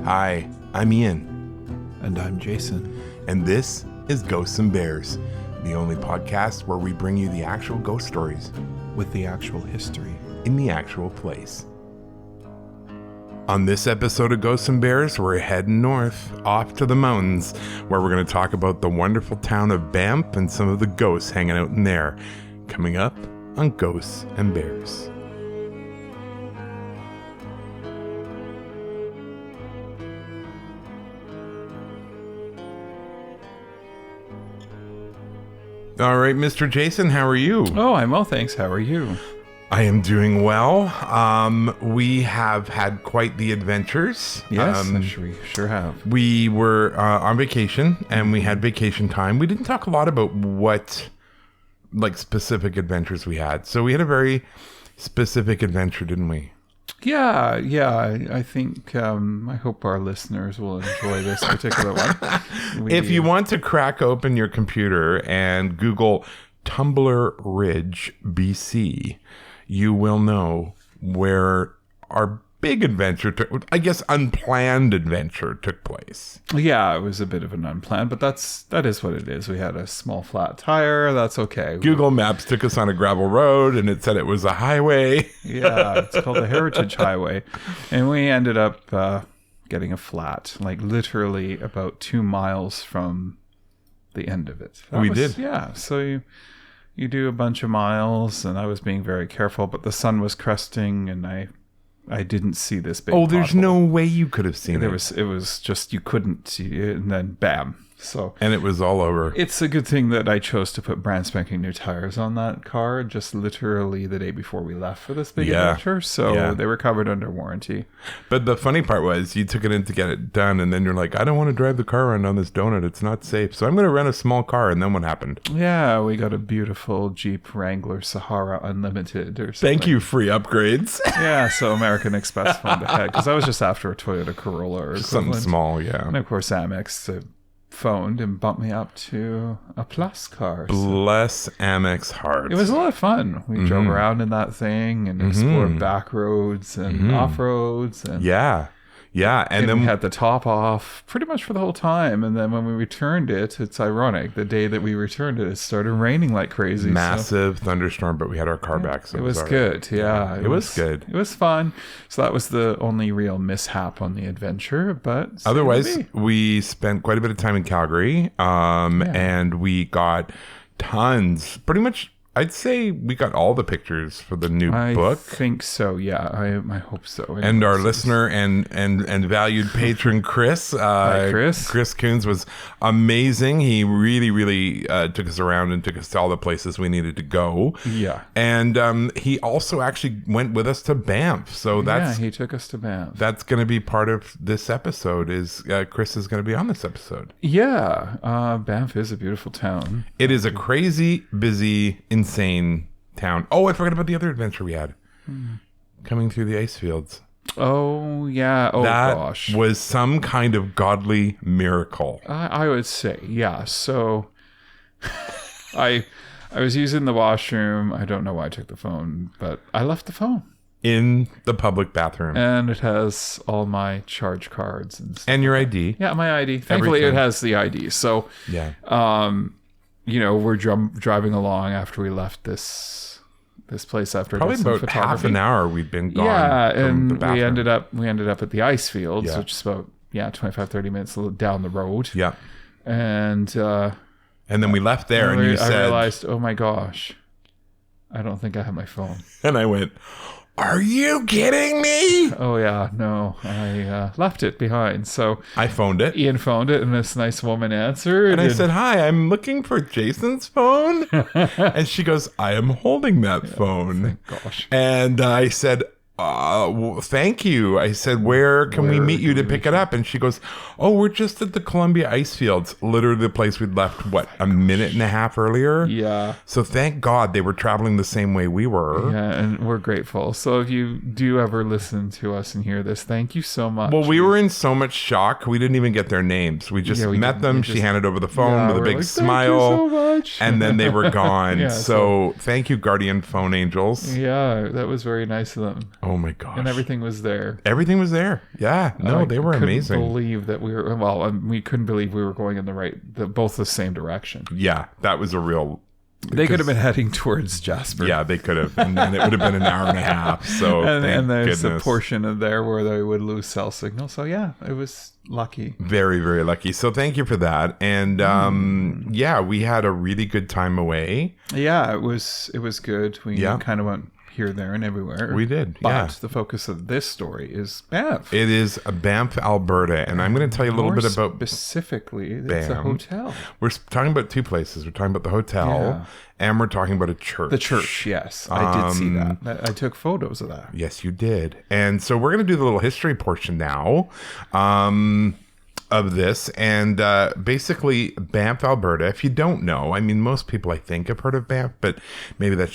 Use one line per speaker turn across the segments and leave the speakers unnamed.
Hi, I'm Ian.
And I'm Jason.
And this is Ghosts and Bears, the only podcast where we bring you the actual ghost stories
With the actual history.
in the actual place. On this episode of Ghosts and Bears, we're heading north, off to the mountains, where we're going to talk about the wonderful town of Banff and some of the ghosts hanging out in there. Coming up on Ghosts and Bears. All right, Mr. Jason, how are you?
Oh, I'm well, thanks. How are you?
I am doing well. We have had quite the adventures.
Yes, we sure have.
We were on vacation, and we had vacation time. We didn't talk a lot about what, specific adventures we had. So we had a very specific adventure, didn't we?
Yeah. I think, I hope our listeners will enjoy this particular one.
If you want to crack open your computer and Google Tumbler Ridge, BC, you will know where our big adventure, unplanned adventure took place.
Yeah, it was a bit of an unplanned, but that is what it is. We had a small flat tire. That's okay.
Google Maps took us on a gravel road, and it said it was a highway.
Yeah, it's called the Heritage Highway. And we ended up getting a flat, literally about 2 miles from the end of it.
We did.
Yeah, so you do a bunch of miles, and I was being very careful, but the sun was cresting, and I didn't see this big
there's
pothole.
no way you could have seen it.
It was just, you couldn't see it, and then bam. So,
and it was all over.
It's a good thing that I chose to put brand spanking new tires on that car just literally the day before we left for this big adventure. So they were covered under warranty.
But the funny part was you took it in to get it done, and then you're like, I don't want to drive the car around on this donut. It's not safe. So I'm going to rent a small car. And then what happened?
Yeah, we got a beautiful Jeep Wrangler Sahara Unlimited or something.
Thank you, free upgrades.
Yeah, so American Express phoned ahead because I was just after a Toyota Corolla or
something small, yeah.
And of course, Amex phoned and bumped me up to a Plus car.
Bless Amex heart.
It was a lot of fun. We drove around in that thing and explored back roads and off roads. And and then we had the top off pretty much for the whole time. And then when we returned it's ironic. The day that we returned it started raining like crazy.
Massive thunderstorm, but we had our car back. So
it was good. Yeah,
it was good.
It was fun. So that was the only real mishap on the adventure. But
otherwise, we spent quite a bit of time in Calgary. And we got tons, pretty much. I'd say we got all the pictures for the new book.
I think so, yeah. I hope so.
And our listener and valued patron, Chris.
Hi, Chris.
Chris Cunes was amazing. He really, really took us around and took us to all the places we needed to go.
Yeah.
And he also actually went with us to Banff. So
he took us to Banff.
That's going to be part of this episode. Chris is going to be on this episode.
Yeah. Banff is a beautiful town.
It is a crazy, busy, insane town. Oh, I forgot about the other adventure we had. Coming through the ice fields.
Oh, yeah. Oh, gosh.
That was some kind of godly miracle.
I would say, yeah. So I was using the washroom. I don't know why I took the phone, but I left the phone
in the public bathroom.
And it has all my charge cards and stuff.
And your ID.
Yeah, my ID. Thankfully, it has the ID. So,
yeah.
We're driving along after we left this place after
probably about half an hour we'd been gone.
Yeah, and we ended up at the ice fields, which is about 25-30 minutes down the road.
Yeah,
and
then we left there, and you said,
I realized, oh my gosh, I don't think I have my phone.
And I went, are you kidding me?
Oh, yeah. No, I left it behind. So
I phoned it.
Ian phoned it, and this nice woman answered.
And I said, hi, I'm looking for Jason's phone. And she goes, I am holding that phone.
Thank gosh.
And I said, thank you. I said, where can we meet you to pick it up? And she goes, oh, we're just at the Columbia Ice Fields, literally the place we'd left, a minute and a half earlier?
Yeah.
So thank God they were traveling the same way we were.
Yeah, and we're grateful. So if you do ever listen to us and hear this, thank you so much.
Well, we were in so much shock, we didn't even get their names. We just met them. She handed over the phone with a big smile.
Thank you so much.
And then they were gone.
Yeah,
so thank you, guardian phone angels.
Yeah, that was very nice of them.
Oh, Oh my gosh.
And everything was there.
Everything was there. Yeah. No, they were amazing.
Believe that we were, we couldn't believe we were going in both the same direction.
Yeah. That was a real...
They could have been heading towards Jasper.
Yeah, they could have. And then it would have been an hour and a half. So
and there's a portion of there where they would lose cell signal. So yeah, it was lucky.
Very, very lucky. So thank you for that. And yeah, we had a really good time away.
Yeah, it was good. We kind of went here, there, and everywhere.
We did,
but the focus of this story is Banff.
It is Banff, Alberta, and I'm going to tell you a little bit about...
Specifically, it's a hotel.
We're talking about two places. We're talking about the hotel, and we're talking about a church.
The church, yes. I did see that. I took photos of that.
Yes, you did. And so we're going to do the little history portion now. Of this, and basically Banff, Alberta. If you don't know, I mean, most people I think have heard of Banff, but maybe that's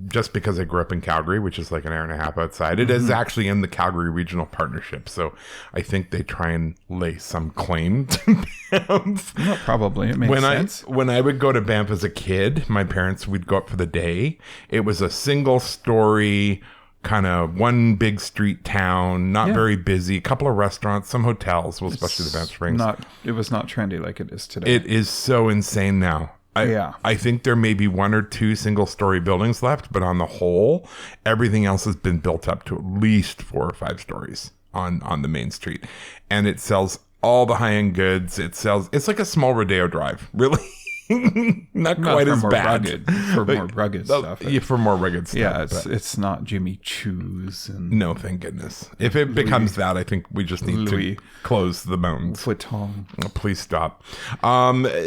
just because I grew up in Calgary, which is like an hour and a half outside. It is actually in the Calgary Regional Partnership, so I think they try and lay some claim to Banff.
Well, probably. It makes sense.
When I would go to Banff as a kid, my parents, we'd go up for the day. It was a single story, kind of one big street town, not very busy, a couple of restaurants, some hotels, well, especially the Banff Springs.
It was not trendy like it is today.
It is so insane now. I think there may be one or two single story buildings left, but on the whole, everything else has been built up to at least 4 or 5 stories on the main street. And it sells all the high-end goods. It's like a small Rodeo Drive, really. not quite as bad
for more rugged stuff.
Yeah, for more rugged stuff.
Yeah, it's not Jimmy Choo's and
no, thank goodness. If it becomes that, I think we just need to close the mountains.
Vuitton.
Please stop.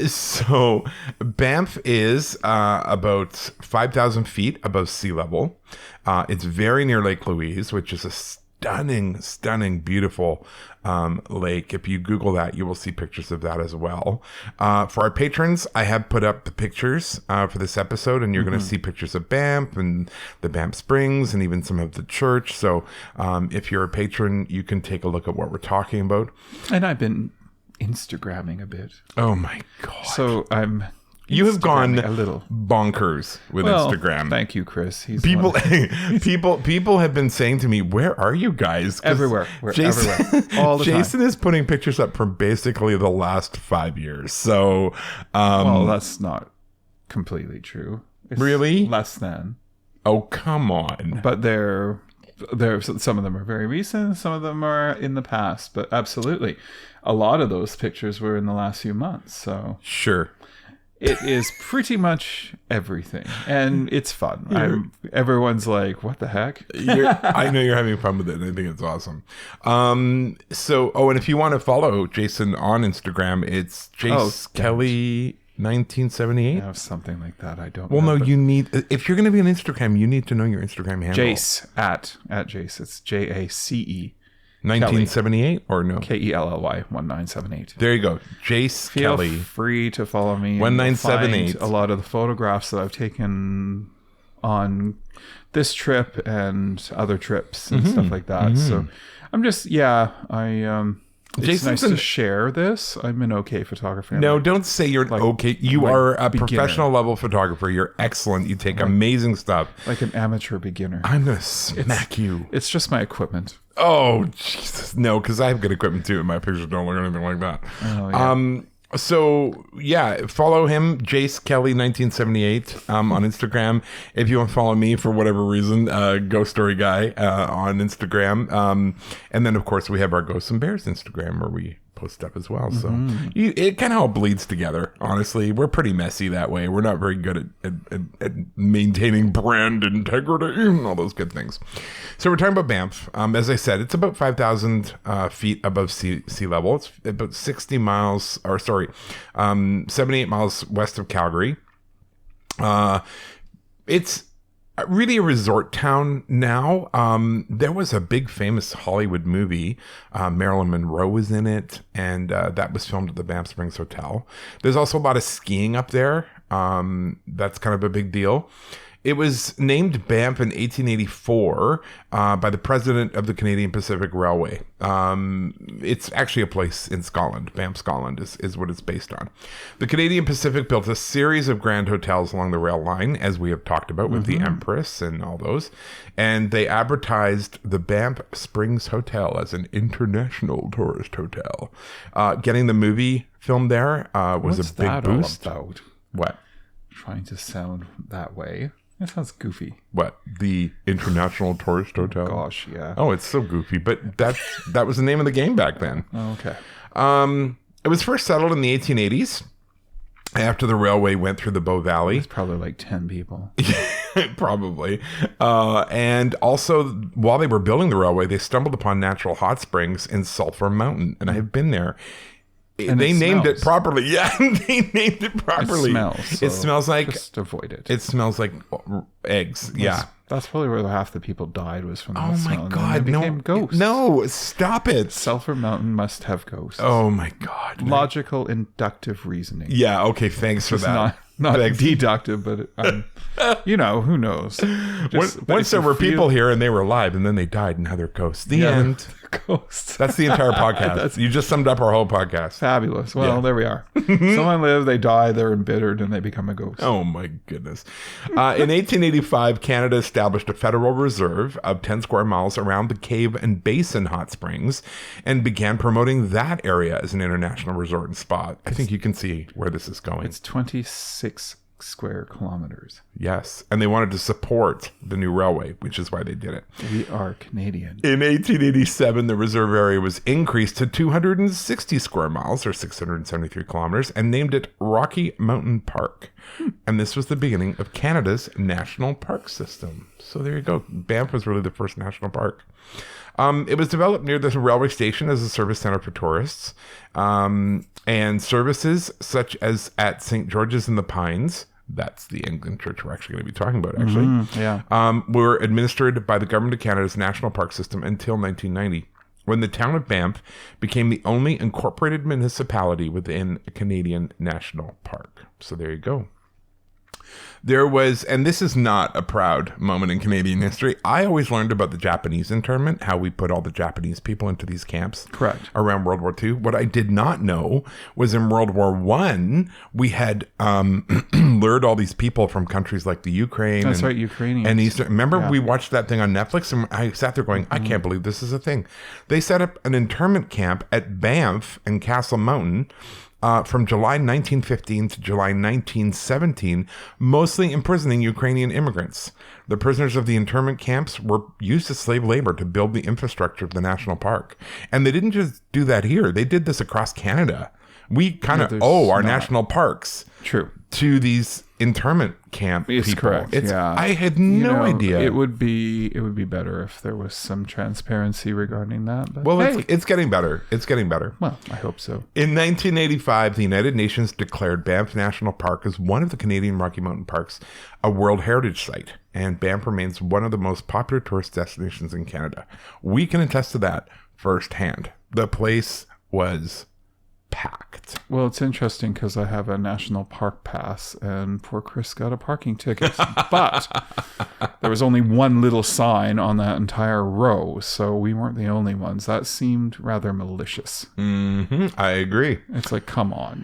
So Banff is about 5,000 feet above sea level. It's very near Lake Louise, which is a stunning, beautiful lake. If you Google that, you will see pictures of that as well. For our patrons, I have put up the pictures for this episode, and you're going to see pictures of Banff and the Banff Springs and even some of the church. So if you're a patron, you can take a look at what we're talking about.
And I've been Instagramming a bit.
Oh my God.
So
you have gone
a little
bonkers with Instagram.
Thank you, Chris.
People have been saying to me, "Where are you guys?"
Everywhere. We're everywhere. All the
Jason
time.
is putting pictures up from basically the last 5 years. So,
well, that's not completely true. It's
really
less than.
Oh, come on!
But they're some of them are very recent. Some of them are in the past. But absolutely, a lot of those pictures were in the last few months. So
sure.
It is pretty much everything, and it's fun. Everyone's like, "What the heck?"
I know you're having fun with it, and I think it's awesome. And if you want to follow Jason on Instagram, it's Jace Kelly 1978.
I have something like that. I don't.
Well, no, you need. If you're going to be on Instagram, you need to know your Instagram handle.
Jace at Jace. It's JACE.
1978 or no?
KELLY 1978.
There you go. Jace Kelly.
Feel free to follow me.
1978.
A lot of the photographs that I've taken on this trip and other trips and stuff like that. So I'm just it's nice to share this. I'm an okay photographer.
No, don't say you're okay. You are a professional level photographer. You're excellent. You take amazing stuff.
Like an amateur beginner.
I'm going to smack you.
It's just my equipment.
Oh, Jesus. No, because I have good equipment too, and my pictures don't look anything like that.
Oh, yeah.
So, yeah, follow him, Jace Kelly 1978 on Instagram. If you want to follow me for whatever reason, Ghost Story Guy on Instagram. And then, of course, we have our Ghosts and Bears Instagram where we post stuff as well. So it kind of all bleeds together, honestly. We're pretty messy that way. We're not very good at maintaining brand integrity and all those good things. So we're talking about Banff. As I said, it's about 5,000 feet above sea level. It's about 78 miles west of Calgary. It's really a resort town now. There was a big famous Hollywood movie. Marilyn Monroe was in it, and that was filmed at the Banff Springs Hotel. There's also a lot of skiing up there. That's kind of a big deal. It was named Banff in 1884 by the president of the Canadian Pacific Railway. It's actually a place in Scotland. Banff, Scotland is what it's based on. The Canadian Pacific built a series of grand hotels along the rail line, as we have talked about with the Empress and all those. And they advertised the Banff Springs Hotel as an international tourist hotel. Getting the movie filmed there was
What's
a big
that
boost.
All about?
What?
Trying to sound that way. That sounds goofy.
What? The International Tourist Hotel?
Gosh, yeah.
Oh, it's so goofy, but that was the name of the game back then.
Oh, okay.
It was first settled in the 1880s after the railway went through the Bow Valley.
It's probably like 10 people.
Probably. And also, while they were building the railway, they stumbled upon natural hot springs in Sulphur Mountain, and I have been there.
And
they named it properly. Yeah, they named it properly.
It smells like... Just avoid it.
It smells like eggs. Yeah.
That's probably where half the people died, was from that
Oh
smell.
my God.
They became ghosts.
No, stop it.
Sulphur Mountain must have ghosts.
Oh my God.
Logical, inductive reasoning.
Yeah, okay, thanks for that.
Not deductive, but who knows?
Once there were people here and they were alive, and then they died, and now they're ghosts. The end.
Ghosts.
That's the entire podcast. You just summed up our whole podcast.
Fabulous. Well, there we are. Someone lived, they die, they're embittered, and they become a ghost.
Oh my goodness. In 1885, Canada established a federal reserve of 10 square miles around the Cave and Basin hot springs and began promoting that area as an international resort and spa. I think you can see where this is going.
It's 26 square kilometers.
Yes. And they wanted to support the new railway, which is why they did it.
We are Canadian.
In 1887, the reserve area was increased to 260 square miles, or 673 kilometers, and named it Rocky Mountain Park. And this was the beginning of Canada's national park system. So there you go. Banff was really the first national park. It was developed near the railway station as a service center for tourists. And services such as at St. George's in the Pines, that's the Anglican church we're actually going to be talking about, actually, were administered by the Government of Canada's national park system until 1990, when the town of Banff became the only incorporated municipality within a Canadian national park. So there you go. There was, and this is not a proud moment in Canadian history. I always learned about the Japanese internment, how we put all the Japanese people into these camps.
Correct.
Around World War II. What I did not know was in World War I, we had lured all these people from countries like the Ukraine.
That's right, Ukrainians.
And Eastern. Remember, we watched that thing on Netflix, and I sat there going, I can't believe this is a thing. They set up an internment camp at Banff and Castle Mountain, from July 1915 to July 1917, mostly imprisoning Ukrainian immigrants. The prisoners of the internment camps were used as slave labor to build the infrastructure of the national park. And they didn't just do that here. They did this across Canada. We kind of owe our national parks to these internment camp people.
Correct.
I had no idea.
It would be better if there was some transparency regarding that. But
well, it's getting better. It's getting better.
Well, I hope so.
In 1985, the United Nations declared Banff National Park as one of the Canadian Rocky Mountain Parks a World Heritage Site, and Banff remains one of the most popular tourist destinations in Canada. We can attest to that firsthand. The place was packed.
Well, it's interesting because I have a national park pass, and poor Chris got a parking ticket. But there was only one little sign on that entire row, so we weren't the only ones. That seemed rather malicious.
I agree.
It's like, come on,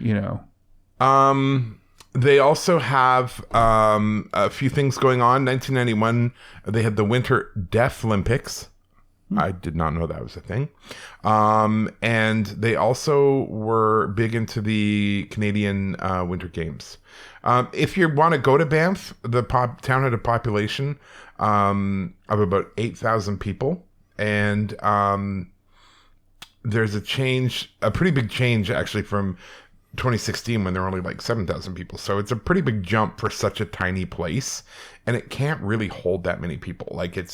They also have a few things going on. 1991, they had the Winter Deaf Olympics. I did not know that was a thing. And they also were big into the Canadian Winter Games. If you want to go to Banff, the town had a population of about 8,000 people. And there's a pretty big change actually from 2016 when there were only like 7,000 people. So it's a pretty big jump for such a tiny place. And it can't really hold that many people. Like it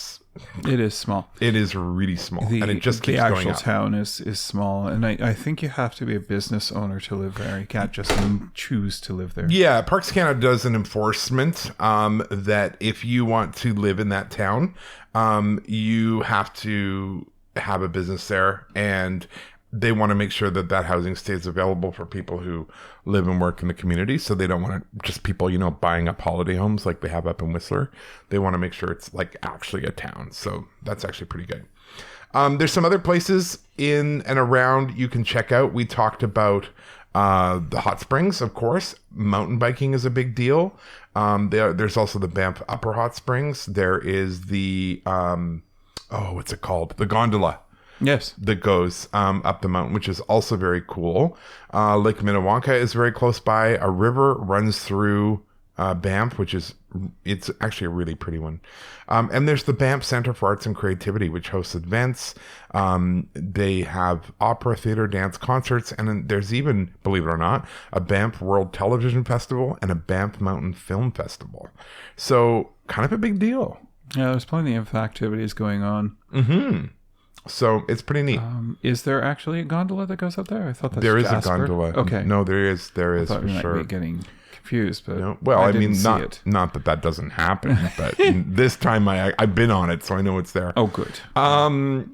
is small. It is really small. And it just keeps going up.
The actual town is small. And I think you have to be a business owner to live there. You can't just choose to live there.
Yeah. Parks Canada does an enforcement that if you want to live in that town, you have to have a business there. And they want to make sure that that housing stays available for people who live and work in the community. So they don't want to just people, buying up holiday homes like they have up in Whistler. They want to make sure it's like actually a town. So that's actually pretty good. There's some other places in and around you can check out. We talked about the hot springs, of course. Mountain biking is a big deal. There's also the Banff Upper Hot Springs. There is the, what's it called? The gondola.
Yes. That
goes up the mountain, which is also very cool. Lake Minnewanka is very close by. A river runs through Banff, it's actually a really pretty one. And there's the Banff Center for Arts and Creativity, which hosts events. They have opera, theater, dance, concerts, and then there's even, believe it or not, a Banff World Television Festival and a Banff Mountain Film Festival. So kind of a big deal.
Yeah, there's plenty of activities going on.
Mm-hmm. So it's pretty neat.
Is there actually a gondola that goes up there? I thought
there is
Jasper.
A gondola.
Okay.
No, there is
I
for
we
sure.
Might be getting confused, but
no. Well, I mean, not that doesn't happen, but this time I've been on it, so I know it's there.
Oh, good.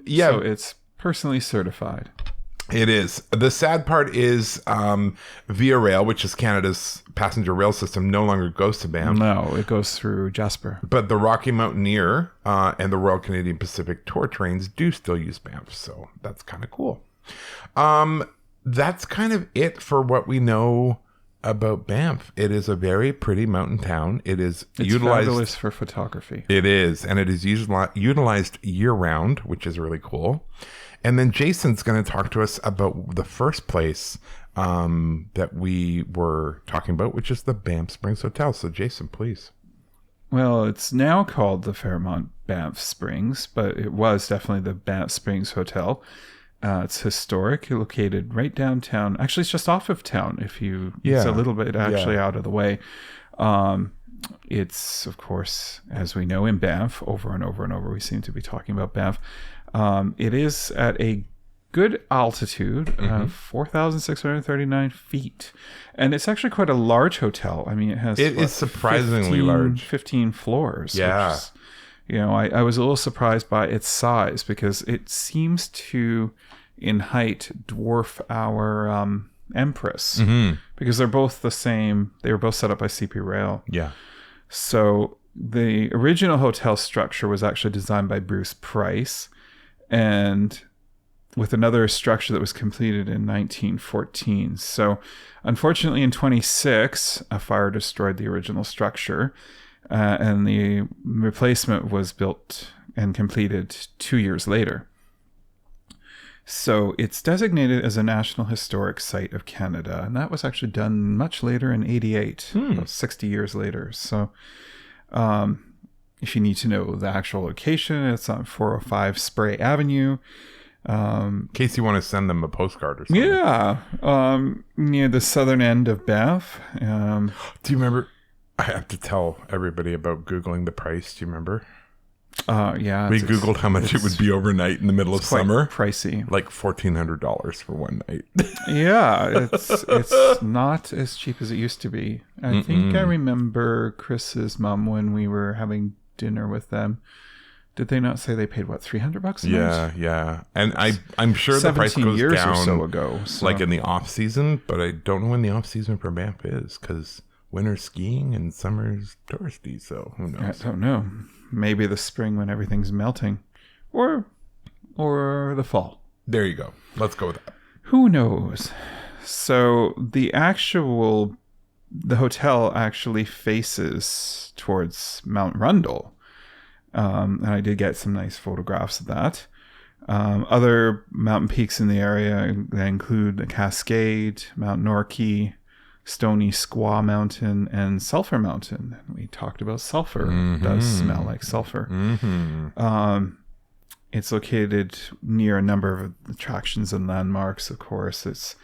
Yeah.
So it's personally certified.
It is. The sad part is Via Rail, which is Canada's passenger rail system, no longer goes to Banff.
No, it goes through Jasper.
But the Rocky Mountaineer and the Royal Canadian Pacific tour trains do still use Banff, so that's kind of cool. That's kind of it for what we know about Banff. It is a very pretty mountain town. It's
fabulous for photography.
It is, and it is utilized year-round, which is really cool. And then Jason's going to talk to us about the first place that we were talking about, which is the Banff Springs Hotel. So Jason, please.
Well, it's now called the Fairmont Banff Springs, but it was definitely the Banff Springs Hotel. It's historic, located right downtown. Actually, it's just off of town. It's a little bit actually out of the way. It's, of course, as we know in Banff, over and over and over, we seem to be talking about Banff. It is at a good altitude of 4,639 feet. And it's actually quite a large hotel. I mean, it is
surprisingly large.
15 floors.
Yeah.
Which is, I was a little surprised by its size because it seems to, in height, dwarf our Empress. Mm-hmm. Because they're both the same. They were both set up by CP Rail.
Yeah.
So the original hotel structure was actually designed by Bruce Price, and with another structure that was completed in 1914. So unfortunately in 26, a fire destroyed the original structure, and the replacement was built and completed 2 years later. So it's designated as a National Historic Site of Canada, and that was actually done much later in 88, about 60 years later. So if you need to know the actual location, it's on 405 Spray Avenue.
In case you want to send them a postcard or something.
Yeah. Near the southern end of Banff.
Do you remember? I have to tell everybody about Googling the price. Do you remember?
Yeah.
We Googled how much it would be overnight in the middle of summer.
Pricey.
Like $1,400 for one night.
Yeah. It's not as cheap as it used to be. I think I remember Chris's mom when we were having dinner with them. Did they not say they paid $300 a night?
Yeah. And I'm sure the price goes
years
down
or so ago,
like in the off season, but I don't know when the off season for Banff is because winter's skiing and summer's touristy. So who knows?
I don't know. Maybe the spring when everything's melting, or the fall.
There you go. Let's go with that.
Who knows? So the hotel actually faces towards Mount Rundle. And I did get some nice photographs of that. Other mountain peaks in the area that include the Cascade, Mount Norquay, Stony Squaw Mountain, and Sulphur Mountain. We talked about sulfur. It does smell like sulfur. Mm-hmm. It's located near a number of attractions and landmarks. Of course, it's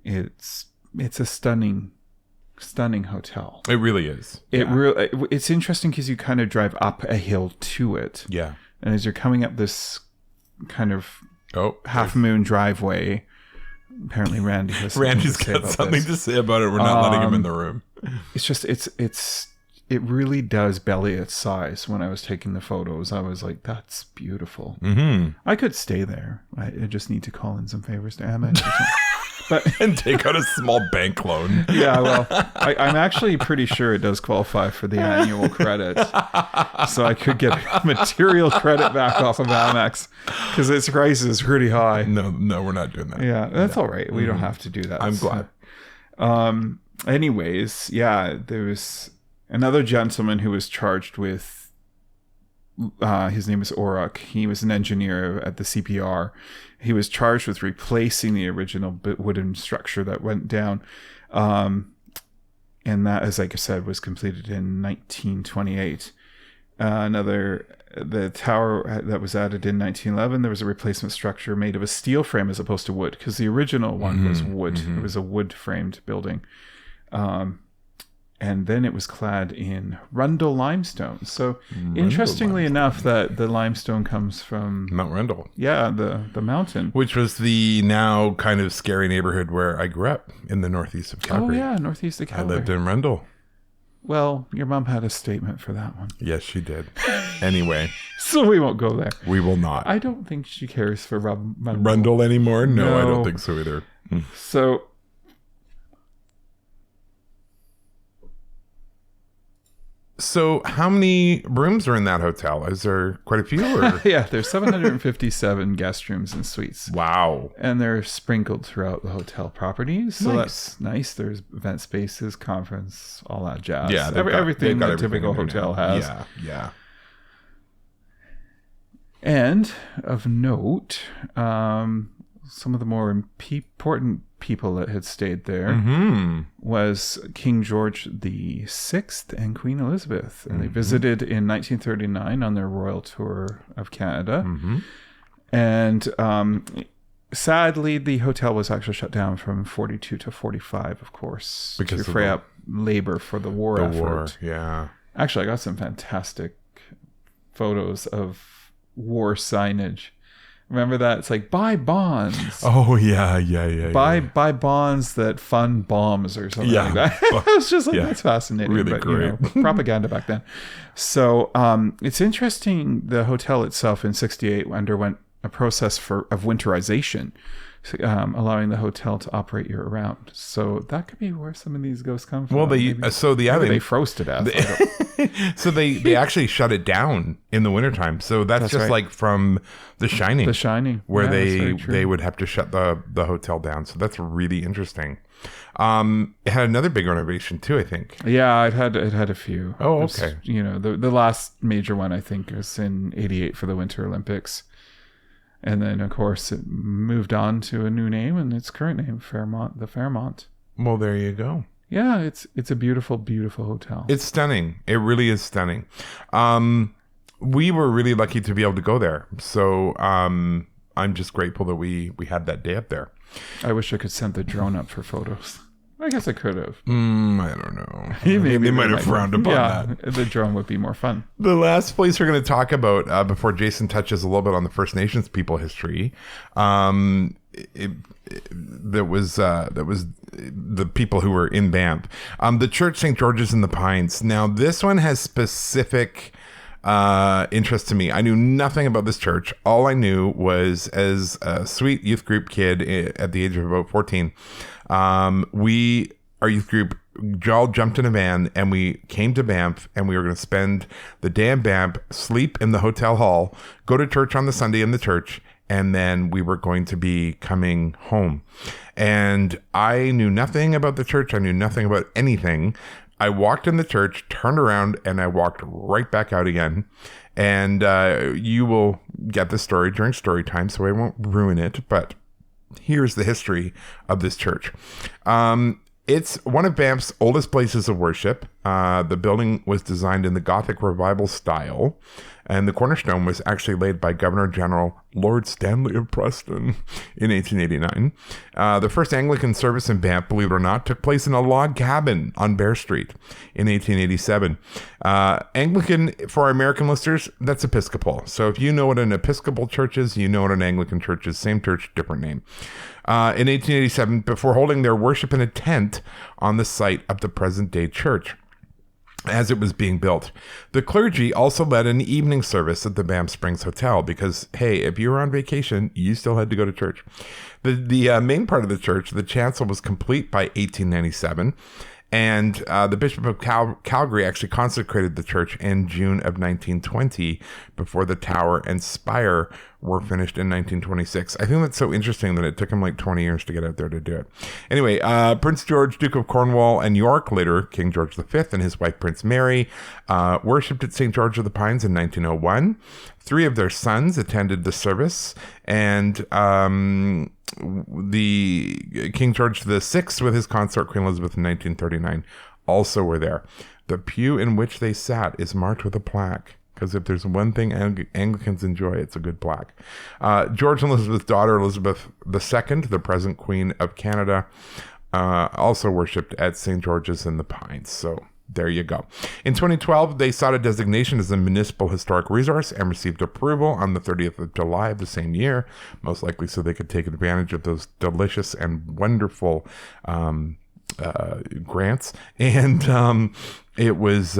a stunning hotel.
It really is.
It's interesting because you kind of drive up a hill to it.
Yeah.
And as you're coming up this kind of half moon driveway, apparently Randy's
got something to say about it. We're not letting him in the room.
It's just it's it really does belly its size. When I was taking the photos, I was like, that's beautiful. I could stay there. I just need to call in some favors to Amex.
And take out a small bank loan.
Yeah, well, I'm actually pretty sure it does qualify for the annual credit. So I could get material credit back off of Amex because its price is pretty high.
No, we're not doing that.
Yeah, that's all right. We don't have to do that.
I'm glad.
Anyways, yeah, there was another gentleman who was charged with, his name is Oruk. He was an engineer at the CPR. He was charged with replacing the original wooden structure that went down. And that, as like I said, was completed in 1928. The tower that was added in 1911, there was a replacement structure made of a steel frame as opposed to wood, because the original one was wood. It was a wood-framed building. And then it was clad in Rundle limestone. So interestingly enough, that the limestone comes from
Mount Rundle.
Yeah, the mountain.
Which was the now kind of scary neighborhood where I grew up in the northeast of Calgary.
Oh yeah, northeast of Calgary.
I lived in Rundle.
Well, your mom had a statement for that one.
Yes, she did. Anyway.
So we won't go there.
We will not.
I don't think she cares for
Rundle anymore? No, I don't think so either. So how many rooms are in that hotel? Is there quite a few? Or?
Yeah, there's 757 guest rooms and suites.
Wow.
And they're sprinkled throughout the hotel properties. So that's nice. There's event spaces, conference, all that jazz. Yeah, everything that a typical hotel has.
Yeah.
And of note, some of the more important people that had stayed there was King George VI and Queen Elizabeth. And they visited in 1939 on their royal tour of Canada. And sadly, the hotel was actually shut down from 42 to 45, of course, because to free up labor for the war effort.
Yeah.
Actually, I got some fantastic photos of war signage. Remember that? It's like, buy bonds.
Oh, yeah.
Buy bonds that fund bombs or something like that. I was just like, that's fascinating.
Really great.
Propaganda back then. So it's interesting. The hotel itself in 1968 underwent a process of winterization, allowing the hotel to operate year-round. So that could be where some of these ghosts come from.
Well, they
froze to death.
So they actually shut it down in the wintertime. So that's just right. Like from The Shining.
The Shining.
Where they would have to shut the hotel down. So that's really interesting. It had another big renovation too, I think.
Yeah, it had a few.
Oh, okay.
The last major one, I think, was in 1988 for the Winter Olympics. And then, of course, it moved on to a new name, and its current name, the Fairmont.
Well, there you go.
Yeah, it's a beautiful, beautiful hotel.
It's stunning. It really is stunning. We were really lucky to be able to go there. So I'm just grateful that we had that day up there.
I wish I could send the drone up for photos. I guess I could have.
I don't know. Maybe they might have frowned upon that.
The drone would be more fun.
The last place we're going to talk about before Jason touches a little bit on the First Nations people history, that was the people who were in Banff. The Church St. George's in the Pines. Now, this one has specific interest to me. I knew nothing about this church. All I knew was, as a sweet youth group kid at the age of about 14, our youth group all jumped in a van and we came to Banff, and we were going to spend the day in Banff, sleep in the hotel hall, go to church on the Sunday in the church, and then we were going to be coming home. And I knew nothing about the church. I knew nothing about anything. I walked in the church, turned around, and I walked right back out again. And you will get the story during story time, so I won't ruin it. But here's the history of this church. It's one of Banff's oldest places of worship. The building was designed in the Gothic Revival style, and the cornerstone was actually laid by Governor General Lord Stanley of Preston in 1889. The first Anglican service in Banff, believe it or not, took place in a log cabin on Bear Street in 1887. Anglican, for our American listeners, that's Episcopal. So if you know what an Episcopal church is, you know what an Anglican church is. Same church, different name. In 1887, before holding their worship in a tent on the site of the present-day church. as it was being built. The clergy also led an evening service at the Banff Springs Hotel because, hey, if you were on vacation, you still had to go to church. The main part of the church, the chancel, was complete by 1897. And the Bishop of Calgary actually consecrated the church in June of 1920 before the tower and spire were finished in 1926. I think that's so interesting that it took him like 20 years to get out there to do it. Anyway, Prince George, Duke of Cornwall and York, later King George V, and his wife Prince Mary, worshipped at St. George of the Pines in 1901. 3 of their sons attended the service, and the King George VI with his consort Queen Elizabeth in 1939 also were there. The pew in which they sat is marked with a plaque, because if there's one thing Anglicans enjoy, it's a good plaque. George and Elizabeth's daughter, Elizabeth II, the present Queen of Canada, also worshipped at St. George's in the Pines. So there you go. In 2012, they sought a designation as a municipal historic resource and received approval on the 30th of July of the same year, most likely so they could take advantage of those delicious and wonderful grants. And it was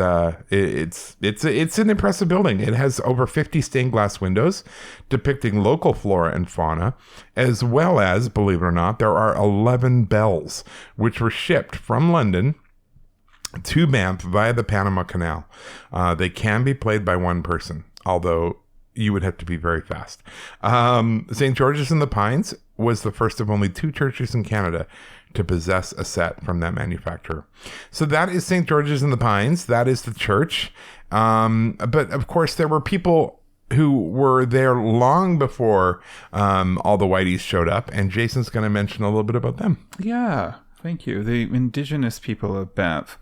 it's an impressive building. It has over 50 stained glass windows depicting local flora and fauna, as well as, believe it or not, there are 11 bells which were shipped from London to Banff via the Panama Canal. They can be played by one person, although you would have to be very fast. St. George's in the Pines was the first of only 2 churches in Canada to possess a set from that manufacturer. So that is St. George's in the Pines. That is the church. But of course, there were people who were there long before all the Whiteys showed up, and Jason's going to mention a little bit about them.
Yeah. Thank you. The indigenous people of Banff,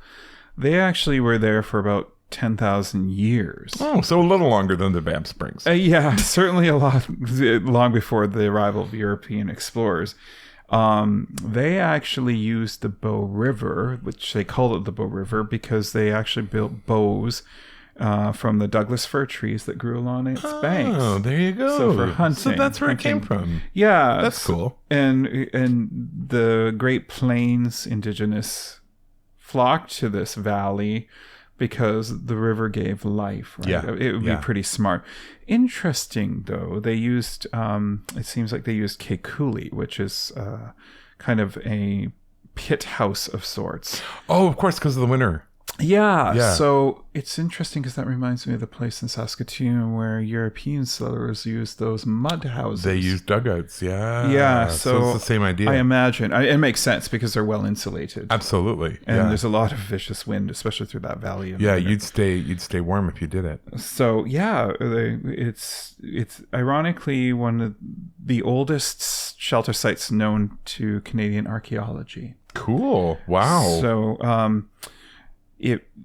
they actually were there for about 10,000 years.
Oh, so a little longer than the Banff Springs.
Yeah, certainly a lot long before the arrival of European explorers. They actually used the Bow River, which they called it the Bow River because they actually built bows from the Douglas fir trees that grew along its banks.
Oh, there you go.
So for hunting.
So that's where it came from.
Yeah.
That's cool.
And the Great Plains indigenous flocked to this valley because the river gave life. Right?
Yeah.
It would be pretty smart. Interesting, though, they used, it seems like they used kekuli, which is kind of a pit house of sorts.
Oh, of course, because of the winter.
Yeah, so it's interesting because that reminds me of the place in Saskatoon where European settlers used those mud houses.
They used dugouts,
Yeah,
so it's the same idea.
I imagine. It makes sense because they're well insulated.
Absolutely.
And there's a lot of vicious wind, especially through that valley.
Yeah, you'd stay warm if you did it.
So, yeah, it's ironically one of the oldest shelter sites known to Canadian archaeology.
Cool. Wow.
So,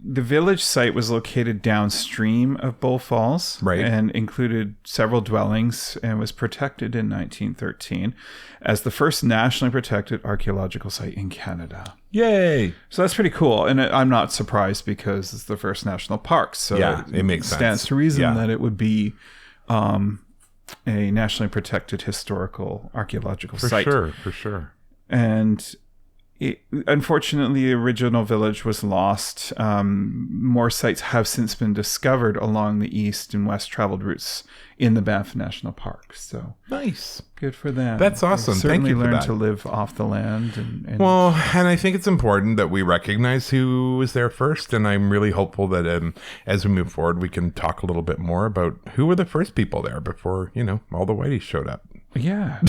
the village site was located downstream of Bull Falls,
right,
and included several dwellings and was protected in 1913 as the first nationally protected archaeological site in Canada.
Yay!
So that's pretty cool, and I'm not surprised because it's the first national park. So
it makes sense.
Stands to reason that it would be a nationally protected historical archaeological site.
For sure.
And unfortunately, the original village was lost. More sites have since been discovered along the east and west traveled routes in the Banff National Park. So
nice,
good for them.
That's awesome. Thank you for that.
Learn to live off the land. And
I think it's important that we recognize who was there first, and I'm really hopeful that as we move forward, we can talk a little bit more about who were the first people there before all the Whiteys showed up.
Yeah.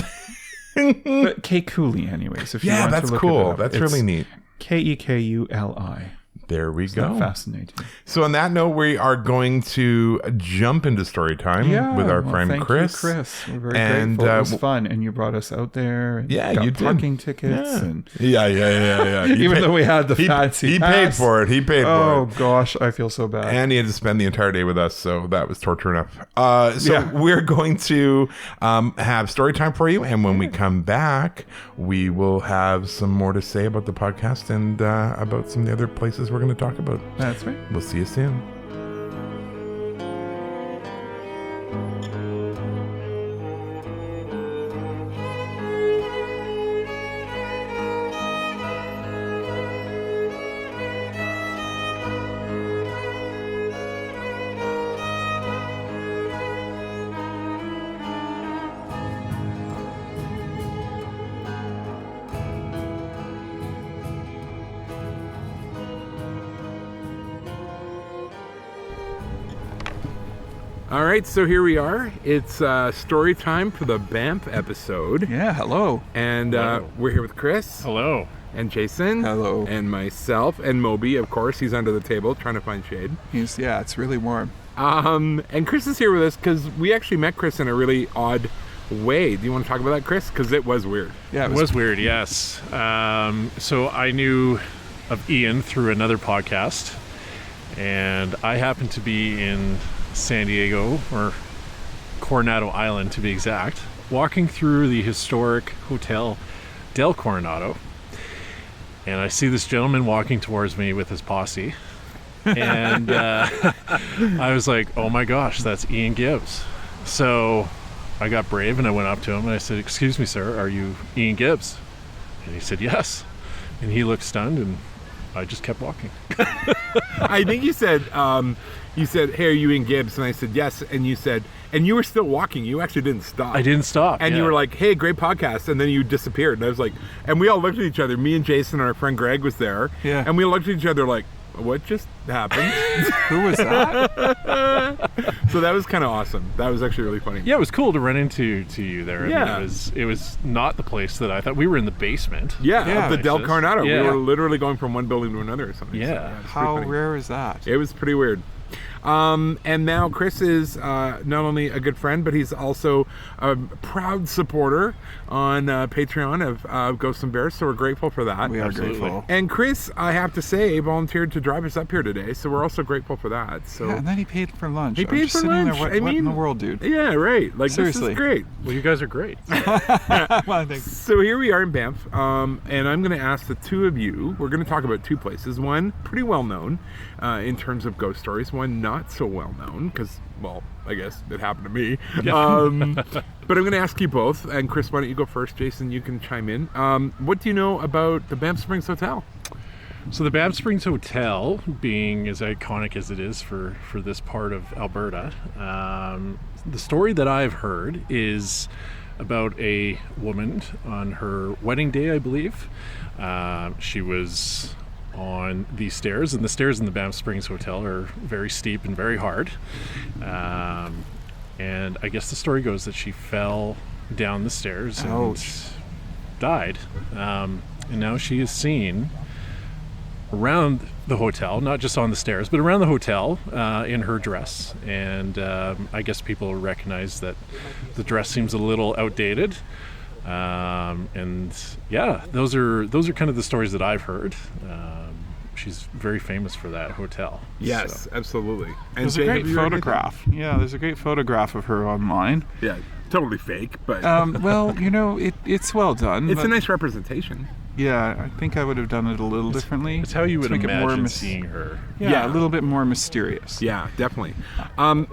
But Kekuli, anyways. If you want
that's
to look
cool.
it up,
that's really neat.
Kekuli.
There we go.
Fascinating.
So on that note, we are going to jump into story time with our friend Chris.
Thank you, Chris. We're very grateful. It was fun, and you brought us out there. And got
you
parking tickets. And
yeah.
Even though we had the fancy
he paid for it. He paid for it.
Oh gosh, I feel so bad.
And he had to spend the entire day with us, so that was torture enough. We're going to have story time for you, and when we come back, we will have some more to say about the podcast and about some of the other places we're going to talk about.
That's right.
We'll see you soon. All right, so here we are. It's story time for the Banff episode.
Yeah, hello.
And we're here with Chris.
Hello.
And Jason.
Hello.
And myself. And Moby, of course. He's under the table trying to find shade.
It's really warm.
And Chris is here with us because we actually met Chris in a really odd way. Do you want to talk about that, Chris? Because it was weird.
Yeah, it was weird, yes. So I knew of Ian through another podcast. And I happened to be in San Diego, or Coronado Island to be exact, walking through the historic Hotel del Coronado, and I see this gentleman walking towards me with his posse, and I was like, oh my gosh, that's Ian Gibbs. So I got brave and I went up to him and I said, excuse me, sir, are you Ian Gibbs? And he said, yes. And he looked stunned, and I just kept walking.
I think you said, hey, are you Ian Gibbs? And I said, yes. And you said, and you were still walking. You actually didn't stop.
I didn't stop.
And you were like, hey, great podcast. And then you disappeared. And I was like, and we all looked at each other. Me and Jason and our friend Greg was there.
Yeah.
And we looked at each other like, what just happened?
Who was that?
So that was kind of awesome. That was actually really funny.
Yeah, it was cool to run into you there.
Yeah.
I mean, it was not the place that I thought. We were in the basement.
Yeah, of the Del Coronado.
Yeah.
We were literally going from one building to another or something.
Yeah.
So, yeah,
How rare is that?
It was pretty weird. And now Chris is not only a good friend, but he's also a proud supporter on Patreon of Ghosts and Bears, so we're grateful for that.
We are
Absolutely.
grateful.
And Chris, I have to say, volunteered to drive us up here today, so we're also grateful for that. So
Yeah, and then he paid for lunch.
He paid for lunch.
There, what in the world, dude?
Yeah, right. Like,
Seriously.
This is great.
Well, you guys are great.
Well, thanks.
So here we are in Banff, and I'm going to ask the two of you, we're going to talk about two places. One, pretty well known in terms of ghost stories. One, not so well known, because, well, I guess it happened to me.
Yeah.
But I'm going to ask you both, and Chris, why don't you go first? Jason, you can chime in. What do you know about the Banff Springs Hotel?
So the Banff Springs Hotel, being as iconic as it is for this part of Alberta, the story that I've heard is about a woman on her wedding day, I believe. She was on the stairs, and the stairs in the Banff Springs Hotel are very steep and very hard. And I guess the story goes that she fell down the stairs and died. And now she is seen around the hotel, not just on the stairs, but around the hotel in her dress. And I guess people recognize that the dress seems a little outdated. And yeah, those are kind of the stories that I've heard. She's very famous for that hotel.
Yes, so. Absolutely. And
there's a great photograph. Yeah, there's a great photograph of her online.
Yeah, totally fake, but...
well, it's well done.
It's a nice representation.
Yeah, I think I would have done it a little differently.
It's how you would
make
imagine
it more
seeing her.
Yeah, a little bit more mysterious.
Yeah, definitely.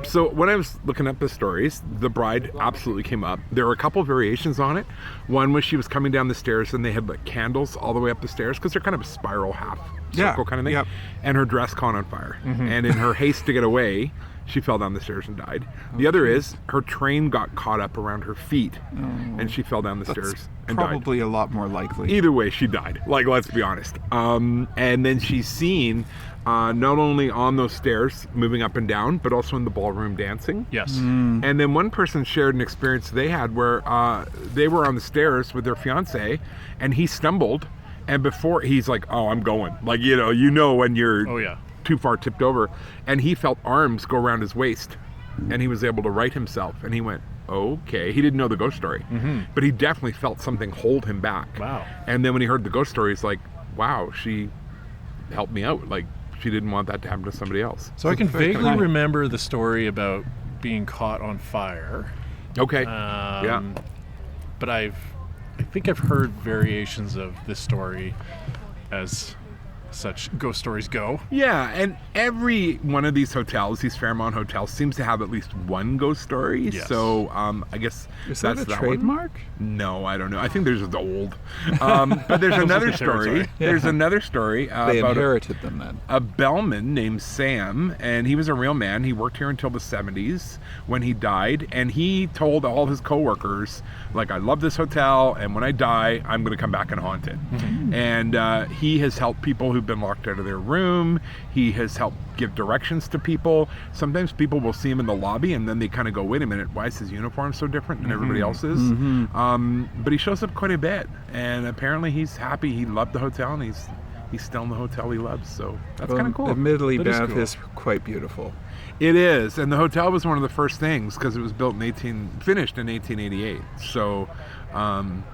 So when I was looking up the stories, the bride absolutely came up. There were a couple of variations on it. One was she was coming down the stairs and they had like candles all the way up the stairs because they're kind of a spiral half circle kind of thing.
Yep.
And her dress caught on fire. Mm-hmm. And in her haste to get away, she fell down the stairs and died. The other is her train got caught up around her feet and she fell down the stairs and died.
Probably a lot more likely.
Either way, she died. Like, let's be honest. And then she's seen not only on those stairs moving up and down, but also in the ballroom dancing.
Yes.
And then one person shared an experience they had where they were on the stairs with their fiance and he stumbled. And before, he's like, oh, I'm going. Like, you know when you're too far tipped over. And he felt arms go around his waist. And he was able to right himself. And he went, okay. He didn't know the ghost story. Mm-hmm. But he definitely felt something hold him back.
Wow.
And then when he heard the ghost story, he's like, wow, she helped me out. Like, she didn't want that to happen to somebody else.
So I can vaguely remember the story about being caught on fire.
Okay. Yeah.
But I think I've heard variations of this story as such ghost stories go.
Yeah, and every one of these hotels, these Fairmont hotels, seems to have at least one ghost story.
Yes.
So I guess
is
that's
that a trademark?
No, I don't know. I think there's just old. But there's another story.
Yeah.
There's another story
they
about
inherited them then.
A bellman named Sam, and he was a real man. He worked here until the 70s when he died, and he told all his coworkers, like, I love this hotel, and when I die, I'm going to come back and haunt it. Mm-hmm. And he has helped people who've been locked out of their room. He has helped give directions to people. Sometimes people will see him in the lobby and then they kind of go, wait a minute, why is his uniform so different than everybody else's? But he shows up quite a bit, and apparently he's happy. He loved the hotel, and he's still in the hotel he loves, so that's kind of cool.
Admittedly, Banff is quite beautiful.
It is, and the hotel was one of the first things because it was finished in 1888. So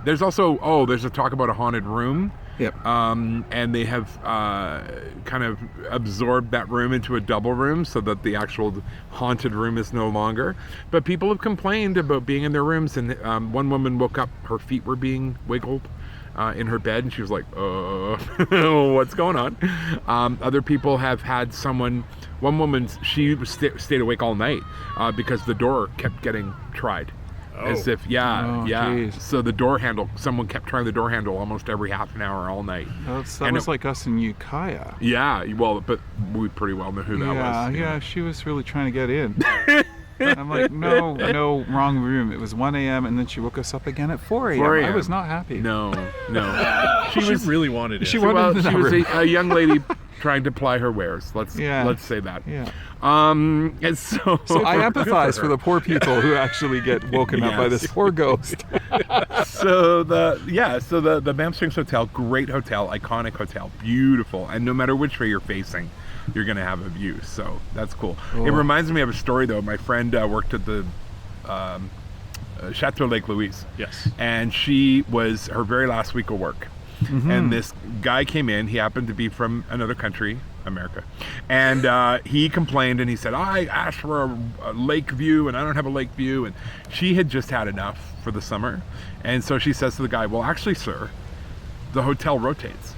there's also there's a talk about a haunted room.
Yep.
And they have kind of absorbed that room into a double room so that the actual haunted room is no longer. But people have complained about being in their rooms, and one woman woke up, her feet were being wiggled in her bed, and she was like, what's going on? Other people have had one woman, she stayed awake all night because the door kept getting tried. As if,
geez.
So the door handle, someone kept trying the door handle almost every half an hour all night.
That was like us in Ukiah.
Yeah, well, but we pretty well know who that was.
Yeah, she was really trying to get in. I'm like, no, wrong room. It was 1 a.m. and then she woke us up again at 4 a.m. I was not happy.
No.
She really wanted it.
She was a young lady trying to ply her wares. Let's say that.
Yeah.
And so
I empathize for the poor people who actually get woken up by this poor ghost.
So the Banff Springs Hotel, great hotel, iconic hotel, beautiful, and no matter which way you're facing, you're gonna have a view. So that's cool. It reminds me of a story though. My friend worked at the Chateau Lake Louise.
Yes.
And she was her very last week of work. And this guy came in. He happened to be from another country, America, and he complained, and he said, I asked for a lake view and I don't have a lake view. And she had just had enough for the summer, and so she says to the guy, well, actually, sir, the hotel rotates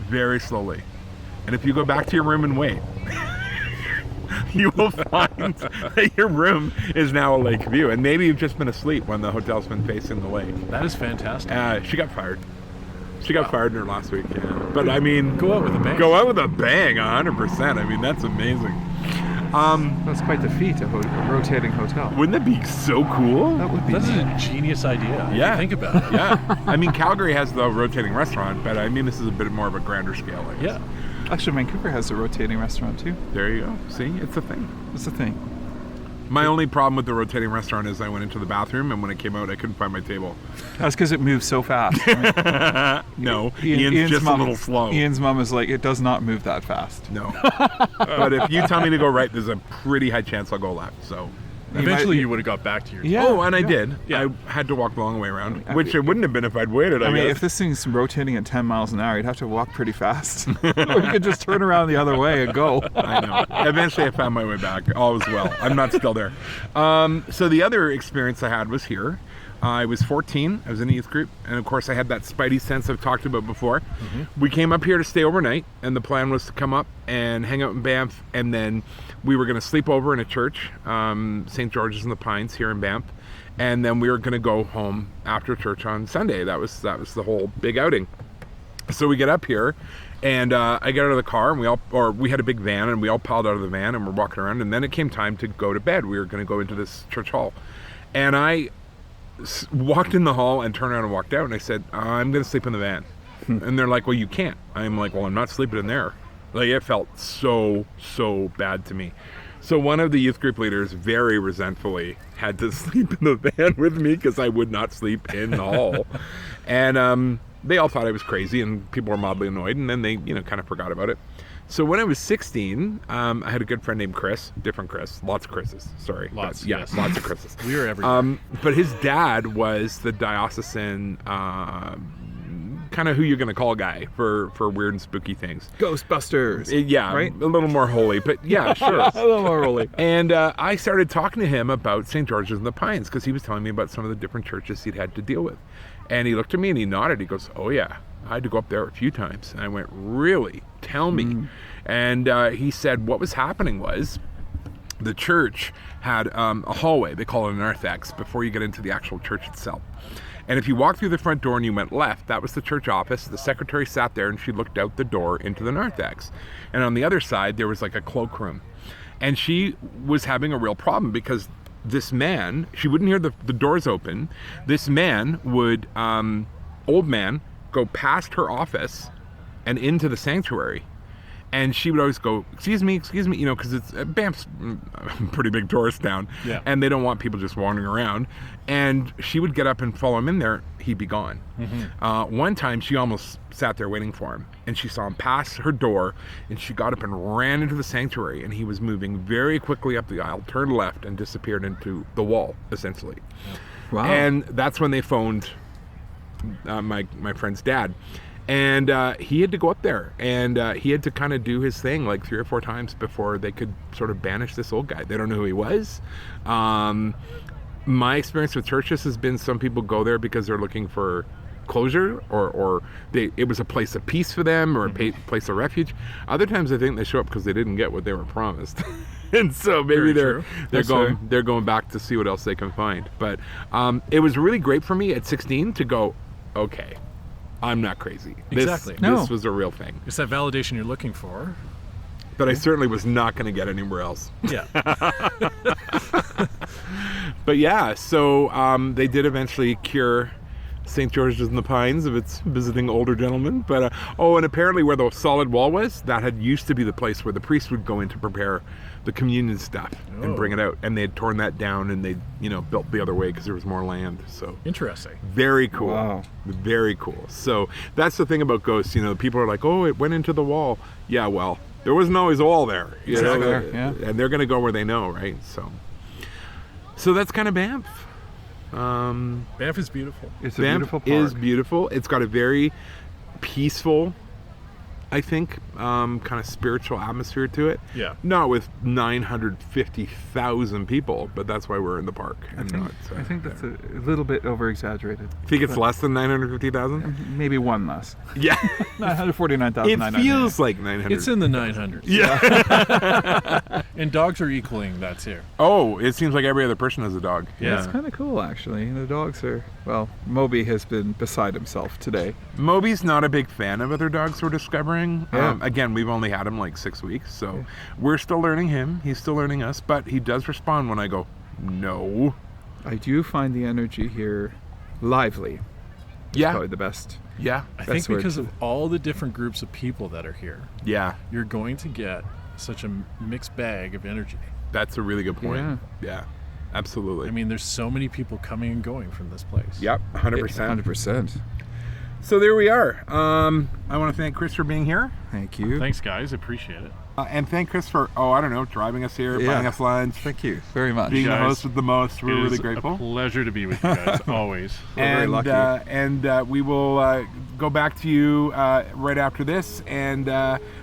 very slowly, and if you go back to your room and wait, you will find that your room is now a lake view, and maybe you've just been asleep when the hotel's been facing the lake.
That is fantastic.
She got fired. She got fired in her last week, But I mean,
go out with a bang.
100%. I mean, that's amazing.
That's quite the feat, a rotating hotel.
Wouldn't that be so cool?
That's a genius idea. Yeah. Think about it.
Yeah. I mean, Calgary has the rotating restaurant, but I mean, this is a bit more of a grander scale, I guess.
Yeah.
Actually, Vancouver has a rotating restaurant too.
There you go. See, it's a thing.
It's a thing.
My only problem with the rotating restaurant is I went into the bathroom, and when I came out, I couldn't find my table.
That's because it moves so fast.
No, Ian's just a little slow.
Ian's mom is like, it does not move that fast.
No. But if you tell me to go right, there's a pretty high chance I'll go left. So
eventually you would have got back to your
I did. Yeah. I had to walk the long way around, which it wouldn't have been if I'd waited, I mean,
if this thing's rotating at 10 miles an hour, you'd have to walk pretty fast. Or you could just turn around the other way and go.
I know. Eventually I found my way back. All was well. I'm not still there. So the other experience I had was here. I was 14. I was in a youth group. And of course I had that spidey sense I've talked about before. We came up here to stay overnight, and the plan was to come up and hang out in Banff, and then we were going to sleep over in a church, St. George's in the Pines here in Banff, and then we were going to go home after church on Sunday. That was the whole big outing. So we get up here, and I get out of the car, and we had a big van, and we all piled out of the van, and we're walking around, and then it came time to go to bed. We were going to go into this church hall, and I walked in the hall and turned around and walked out, and I said, I'm going to sleep in the van. And they're like, well, you can't. I'm like, well, I'm not sleeping in there. Like, it felt so bad to me. So one of the youth group leaders very resentfully had to sleep in the van with me because I would not sleep in the hall. And they all thought I was crazy, and people were mildly annoyed, and then they kind of forgot about it. So when I was 16, I had a good friend named Chris, different Chris, lots of Chris's, sorry.
Lots
of Chris's.
We were everywhere.
But his dad was the diocesan, kind of who you're going to call guy for weird and spooky things.
Ghostbusters.
Right? A little more holy, but yeah, sure.
A little more holy.
And I started talking to him about St. George's in the Pines because he was telling me about some of the different churches he'd had to deal with. And he looked at me and he nodded. He goes, oh yeah, I had to go up there a few times. And I went, really? Tell me. And he said what was happening was the church had a hallway, they call it a narthex, before you get into the actual church itself. And if you walked through the front door and you went left, that was the church office. The secretary sat there and she looked out the door into the narthex. And on the other side, there was like a cloakroom. And she was having a real problem because this man, she wouldn't hear the doors open. This man would, old man, go past her office and into the sanctuary. And she would always go, excuse me, you know, because it's Banff's a pretty big tourist town, and they don't want people just wandering around. And she would get up and follow him in there. He'd be gone. One time, she almost sat there waiting for him, and she saw him pass her door, and she got up and ran into the sanctuary, and he was moving very quickly up the aisle, turned left, and disappeared into the wall, essentially. Wow. And that's when they phoned my friend's dad. And he had to go up there, and he had to kind of do his thing like 3 or 4 times before they could sort of banish this old guy. They don't know who he was. My experience with churches has been some people go there because they're looking for closure, or it was a place of peace for them, or a place of refuge. Other times I think they show up because they didn't get what they were promised. And so maybe they're going back to see what else they can find. But it was really great for me at 16 to go, okay, I'm not crazy.
Exactly.
This was a real thing.
It's that validation you're looking for.
But I certainly was not going to get anywhere else.
Yeah.
But yeah, so they did eventually cure St. George's in the Pines of its visiting older gentlemen. But and apparently where the solid wall was, that had used to be the place where the priest would go in to prepare the communion stuff and bring it out. And they had torn that down, and they, built the other way because there was more land. So
interesting.
Very cool.
Wow.
Very cool. So that's the thing about ghosts. People are like, oh, it went into the wall. Yeah, well, there wasn't always a wall there. And they're going to go where they know, right? So that's kind of Banff.
Banff is beautiful.
It's a beautiful park.
Is beautiful. It's got a very peaceful, I think, kind of spiritual atmosphere to it.
Yeah.
Not with 950,000 people, but that's why we're in the park.
I think that's a little bit over-exaggerated.
Think it's less than 950,000?
Maybe one less.
Yeah.
949,000.
It feels like 900.
It's in the 900s.
Yeah.
And dogs are equaling that too.
Oh, it seems like every other person has a dog.
Yeah. It's kind of cool, actually. The dogs are... Well, Moby has been beside himself today.
Moby's not a big fan of other dogs we're discovering.
Yeah.
Again, we've only had him like 6 weeks, so we're still learning him. He's still learning us, but he does respond when I go, no.
I do find the energy here lively.
Yeah.
Probably the best.
Yeah.
I think because of all the different groups of people that are here.
Yeah.
You're going to get such a mixed bag of energy.
That's a really good point. Yeah. Absolutely.
I mean, there's so many people coming and going from this place.
Yep, 100%.
100%.
So there we are. I want to thank Chris for being here.
Thank you.
Thanks, guys. Appreciate it.
And thank Chris for, driving us here, buying us lunch.
Thank you very much.
Being the host with the most. We're really grateful.
It's a pleasure to be with you guys, always.
We're very lucky.
And we will go back to you right after this. And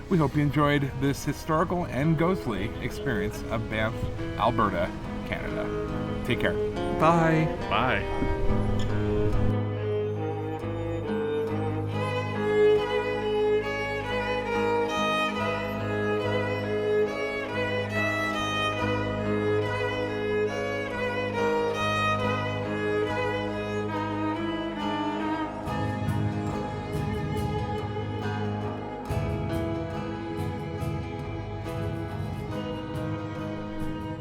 we hope you enjoyed this historical and ghostly experience of Banff, Alberta, Canada. Take care.
Bye.
Bye.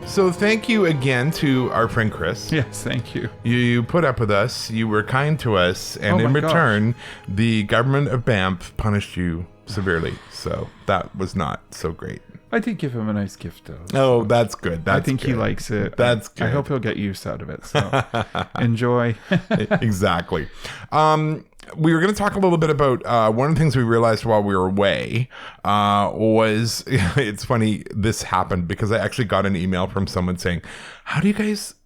So thank you again to our friend Chris.
Yes, thank you.
You put up with us. You were kind to us. And in return, the government of Banff punished you severely. So that was not so great.
I did give him a nice gift, though.
Oh, that's good.
I think he likes it.
That's good.
I hope he'll get use out of it. So enjoy.
Exactly. We were going to talk a little bit about one of the things we realized while we were away was, it's funny, this happened because I actually got an email from someone saying, how do you guys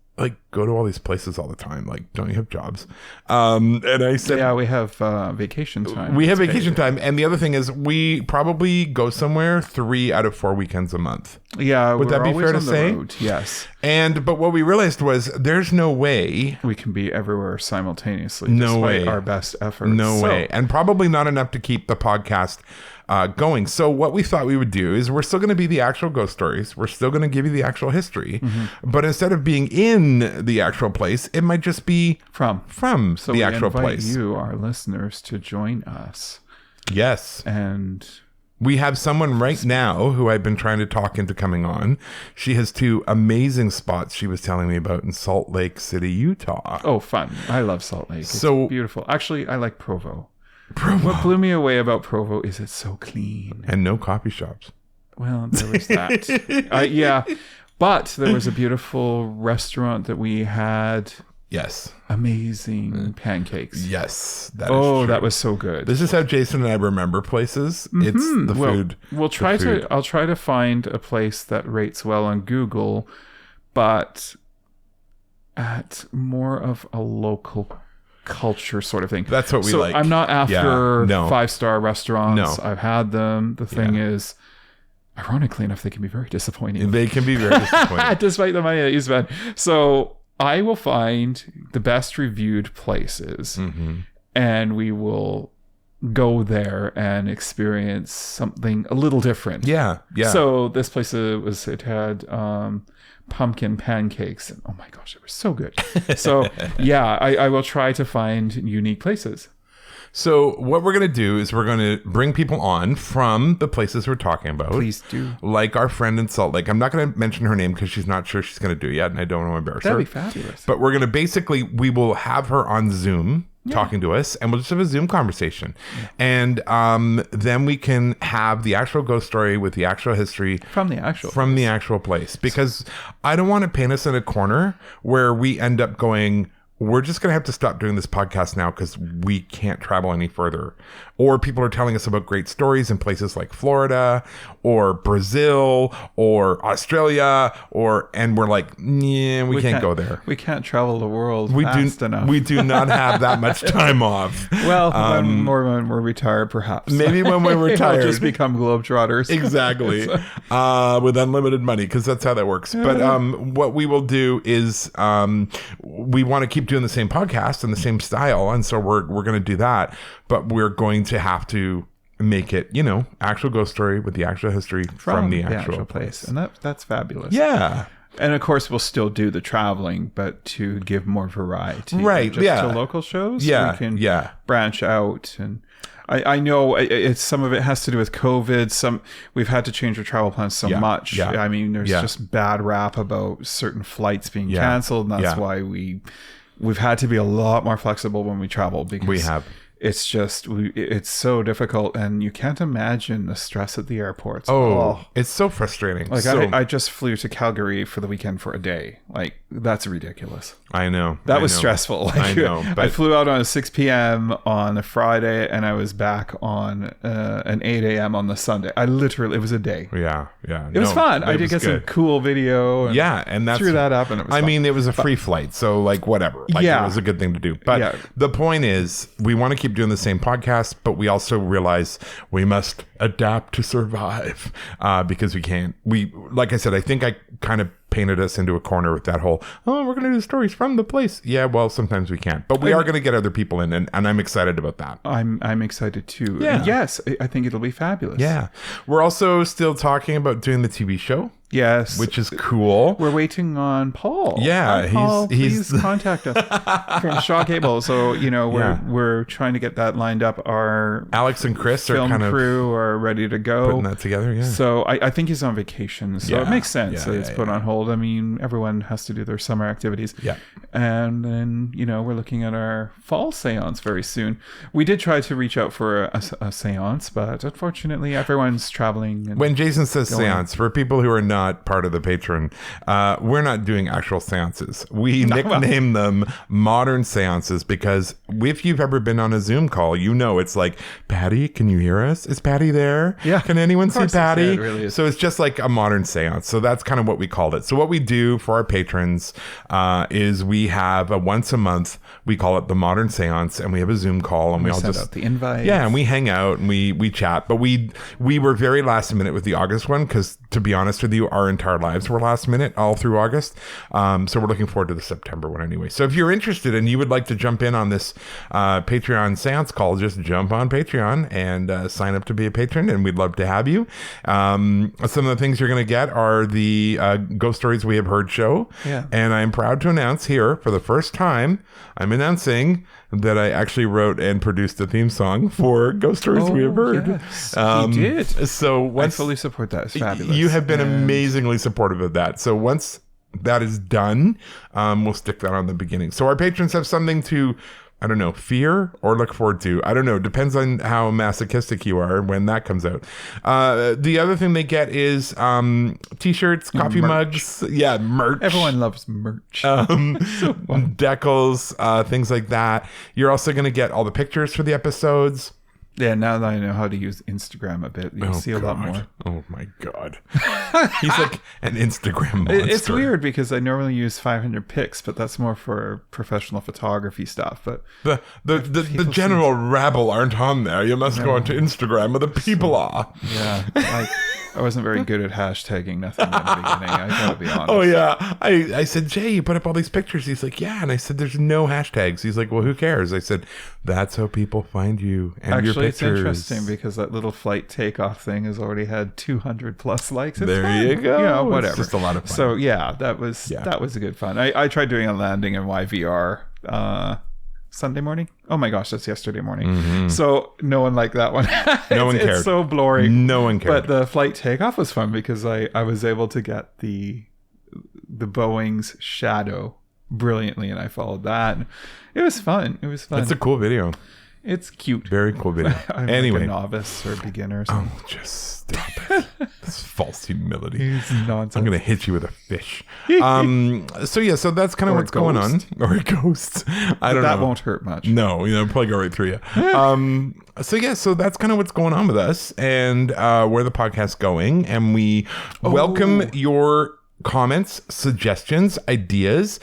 go to all these places all the time? Don't you have jobs? And I said,
yeah, we have vacation time.
We have vacation time. And the other thing is we probably go somewhere 3 out of 4 weekends a month.
Yeah.
Would that be fair to say?
Road. Yes.
But what we realized was there's no way
we can be everywhere simultaneously.
No way.
Our best efforts.
No way. And probably not enough to keep the podcast going. So what we thought we would do is we're still going to be the actual ghost stories. We're still going to give you the actual history. Mm-hmm. But instead of being in the actual place, it might just be from the actual place.
So we invite you, our listeners, to join us.
Yes.
And
we have someone right now who I've been trying to talk into coming on. She has 2 amazing spots she was telling me about in Salt Lake City, Utah.
Oh, fun. I love Salt Lake. It's beautiful. Actually, I like Provo.
Provo.
What blew me away about Provo is it's so clean.
And no coffee shops.
Well, there was that. Yeah. But there was a beautiful restaurant that we had.
Yes.
Amazing pancakes.
Yes.
That was so good.
This is how Jason and I remember places. Mm-hmm. It's the food.
I'll try to find a place that rates well on Google, but at more of a local culture sort of thing.
That's what we like.
I'm not after 5-star restaurants. I've had them. The thing is, ironically enough, they can be very disappointing.
They can be very disappointing.
Despite the money that you spend. So I will find the best reviewed places and we will go there and experience something a little different.
Yeah.
So this place it had pumpkin pancakes and oh my gosh, it was so good. So I will try to find unique places.
So what we're going to do is we're going to bring people on from the places we're talking about.
Please do.
Like our friend in Salt Lake. I'm not going to mention her name because she's not sure she's going to do it yet, and I don't want to embarrass her.
That'd be fabulous.
But we're going to we will have her on Zoom talking to us, and we'll just have a Zoom conversation. And then we can have the actual ghost story with the actual history
from the actual
place. Because I don't want to paint us in a corner where we end up going, we're just going to have to stop doing this podcast now because we can't travel any further. Or people are telling us about great stories in places like Florida or Brazil or Australia, and we're like, yeah, we can't go there.
We can't travel the world fast enough.
We do not have that much time off.
Well, when we're retired, perhaps.
Maybe when we're retired.
We'll just become globetrotters.
Exactly. With unlimited money, because that's how that works. But what we will do is we want to keep doing the same podcast and the same style, and so we're going to do that, but we're going to have to make it, actual ghost story with the actual history from the actual place.
And that's fabulous.
Yeah.
And of course we'll still do the traveling, but to give more variety.
Right.
Just to local shows.
Yeah.
We can branch out. And I know it's some of it has to do with COVID. We've had to change our travel plans so much.
Yeah.
I mean, there's just bad rap about certain flights being canceled, and that's why we've had to be a lot more flexible when we travel, because
we have.
It's just, it's so difficult, and you can't imagine the stress at the airports.
It's so frustrating.
Like I just flew to Calgary for the weekend for a day. Like, that's ridiculous.
I know.
That was stressful. Like,
I know. But I
flew out on a 6 p.m. on a Friday, and I was back on an 8 a.m. on the Sunday. It was a day.
Yeah.
It was fun. I did get some cool video.
And that's
threw that up, and it was fun.
I mean, it was a free flight, so like whatever. Like, it was a good thing to do. But the point is, we want to keep doing the same podcast, but we also realize we must adapt to survive, because we can't. Like I said, I think I kind of painted us into a corner with that whole, we're going to do stories from the place. Yeah, well, sometimes we can't, but we are going to get other people in, and I'm excited about that.
I'm excited too.
Yeah.
Yes, I think it'll be fabulous.
Yeah. We're also still talking about doing the TV show.
Yes,
which is cool.
We're waiting on Paul.
Yeah,
Paul, please contact us from Shaw Cable. So we're trying to get that lined up. Our
Alex and Chris
film
are
crew are ready to go,
putting that together. Yeah.
So I think he's on vacation, so it makes sense that it's put on hold. I mean, everyone has to do their summer activities.
Yeah,
and then we're looking at our fall seance very soon. We did try to reach out for a seance, but unfortunately, everyone's traveling.
When Jason says seance, for people who are not part of the Patron, we're not doing actual seances. We nickname them Modern Seances because if you've ever been on a Zoom call, it's like, Patty, can you hear us? Is Patty there?
Yeah.
Can anyone see Patty?
It really is.
So it's just like a modern seance. So that's kind of what we called it. So what we do for our patrons is we have a once a month, we call it the Modern Seance, and we have a Zoom call, and we all
send out the invite.
Yeah, and we hang out and we chat. But we were very last minute with the August one because, to be honest with you, our entire lives were last minute all through August. So we're looking forward to the September one anyway. So if you're interested and you would like to jump in on this Patreon seance call, just jump on Patreon and sign up to be a patron, and we'd love to have you. Some of the things you're going to get are the Ghost Stories We Have Heard show.
Yeah.
And I'm proud to announce here, for the first time, I'm announcing that I actually wrote and produced a theme song for Ghost Stories We Have Heard.
Yes, you did.
So
I fully support that. It's fabulous.
You have been amazingly supportive of that. So once that is done, we'll stick that on the beginning. So our patrons have something to I don't know, fear or look forward to. I don't know. Depends on how masochistic you are when that comes out. The other thing they get is t-shirts, coffee mugs. Yeah, merch.
Everyone loves merch.
Decals, things like that. You're also going to get all the pictures for the episodes.
Yeah, now that I know how to use Instagram a bit, you'll see a lot more.
Oh my God. He's like an Instagram monster.
It's weird because I normally use 500 pics, but that's more for professional photography stuff. But
the general rabble aren't on there. You must go onto Instagram where the people are.
Yeah. I wasn't very good at hashtagging nothing in the beginning. I gotta be honest.
Oh yeah. I said, Jay, you put up all these pictures. He's like, yeah. And I said, there's no hashtags. He's like, well, who cares? I said, that's how people find you and
actually,
your pictures.
It's interesting because that little flight takeoff thing has already had 200 plus likes. It's
there
fun.
You go.
You know, whatever.
It's just a lot of fun.
So yeah, that was a good fun. I tried doing a landing in YVR Sunday morning. Oh my gosh, that's yesterday morning. Mm-hmm. So no one liked that one.
No one cared.
It's so boring.
No one cared.
But the flight takeoff was fun because I was able to get the Boeing's shadow brilliantly, and I followed that. It was fun.
It's a cool video.
It's cute.
Very cool video.
I'm
anyway,
like a novice or beginner or something.
Oh, just stop it. This false humility.
It's nonsense.
I'm gonna hit you with a fish. So that's kind of what's going on. Or a ghost. I don't know.
That won't hurt much.
No, probably go right through you. So that's kind of what's going on with us and where the podcast's going, and we welcome your comments, suggestions, ideas.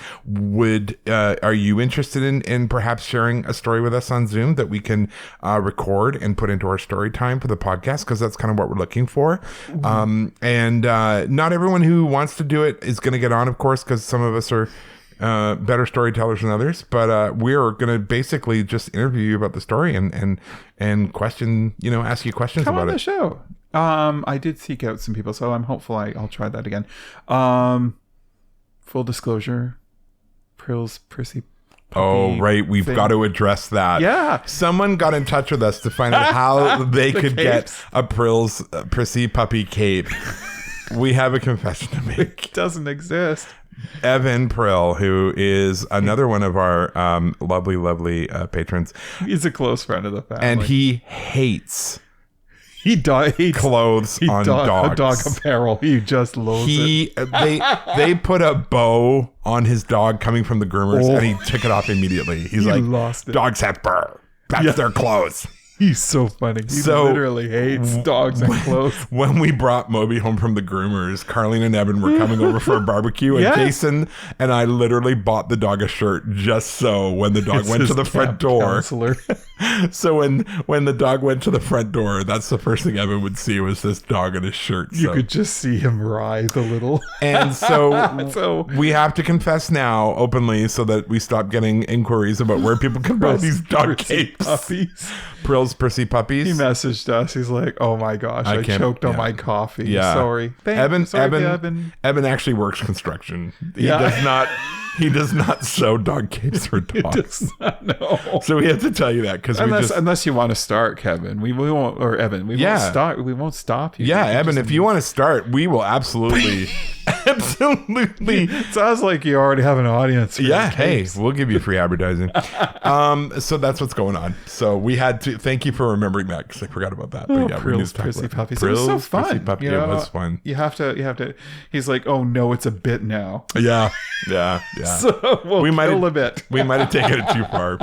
Are you interested in perhaps sharing a story with us on Zoom that we can record and put into our story time for the podcast? Because that's kind of what we're looking for. And not everyone who wants to do it is going to get on, of course, because some of us are better storytellers than others, but we're going to basically just interview you about the story and question, ask you questions
Come
about
on the
it.
show. I did seek out some people, so I'm hopeful I'll try that again. Full disclosure, Prill's prissy
Oh, right. We've got to address that.
Yeah.
Someone got in touch with us to find out how they could get a Prill's prissy puppy cape. We have a confession to make.
It doesn't exist.
Evan Prill, who is another one of our lovely patrons.
He's a close friend of the family.
And he hates
clothes
on dogs.
Dog apparel. He just loathes it.
They put a bow on his dog coming from the groomers, and he took it off immediately. He's like,
lost it.
Dogs have fur. That's their clothes.
He's so funny. He literally hates dogs and clothes.
When we brought Moby home from the groomers, Carlene and Evan were coming over for a barbecue, and Jason and I literally bought the dog a shirt just so when the dog went to the front door. So when the dog went to the front door, that's the first thing Evan would see was this dog in his shirt.
You could just see him writhe a little.
And so we have to confess now openly so that we stop getting inquiries about where people can buy these dog capes.
Puppies.
Prill's prissy puppies.
He messaged us. He's like, "Oh my gosh, I choked on my coffee. Yeah. Sorry,
Evan actually works construction. He does not sew dog capes for dogs.
He does not know.
So we have to tell you that because
unless you want to start, Kevin, we won't. Or Evan, we won't start. We won't stop you.
Yeah, Evan, if you want to start, we will absolutely. Absolutely.
It sounds like you already have an audience.
Yeah, hey, we'll give you free advertising. So that's what's going on. So we had to thank you for remembering that because I forgot about that. But
Prill's prissy puppies. It was so fun.
It was fun.
You have to. He's like, oh no, it's a bit now.
Yeah.
So we might kill a bit.
We might have taken it too far.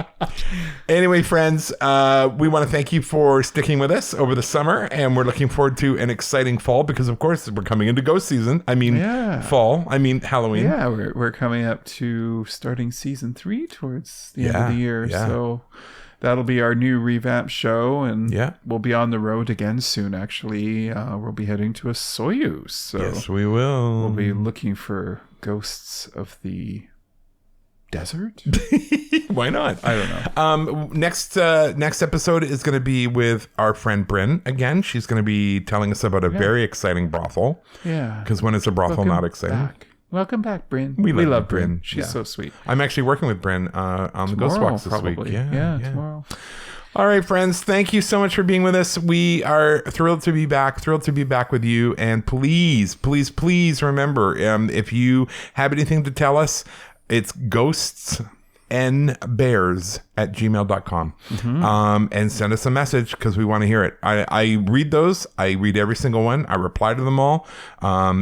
Anyway, friends, we want to thank you for sticking with us over the summer, and we're looking forward to an exciting fall because, of course, we're coming into ghost season. I mean, fall. I mean, Halloween.
Yeah, we're coming up to starting season 3 towards the end of the year. Yeah. So that'll be our new revamped show, and we'll be on the road again soon. Actually, we'll be heading to a Soyuz. So
yes, we will.
We'll be looking for ghosts of the desert.
Why not?
I don't know.
Next episode is going to be with our friend Bryn again. She's going to be telling us about a very exciting brothel.
Yeah.
Because when is a brothel not exciting?
Welcome back, Bryn.
We love Bryn.
She's so sweet.
I'm actually working with Bryn on the Ghost Walks this week.
Yeah, tomorrow.
All right, friends. Thank you so much for being with us. We are thrilled to be back with you. And please remember, if you have anything to tell us, it's ghosts nbears@gmail.com. And send us a message because we want to hear it. I read those. I read every single one. I reply to them all.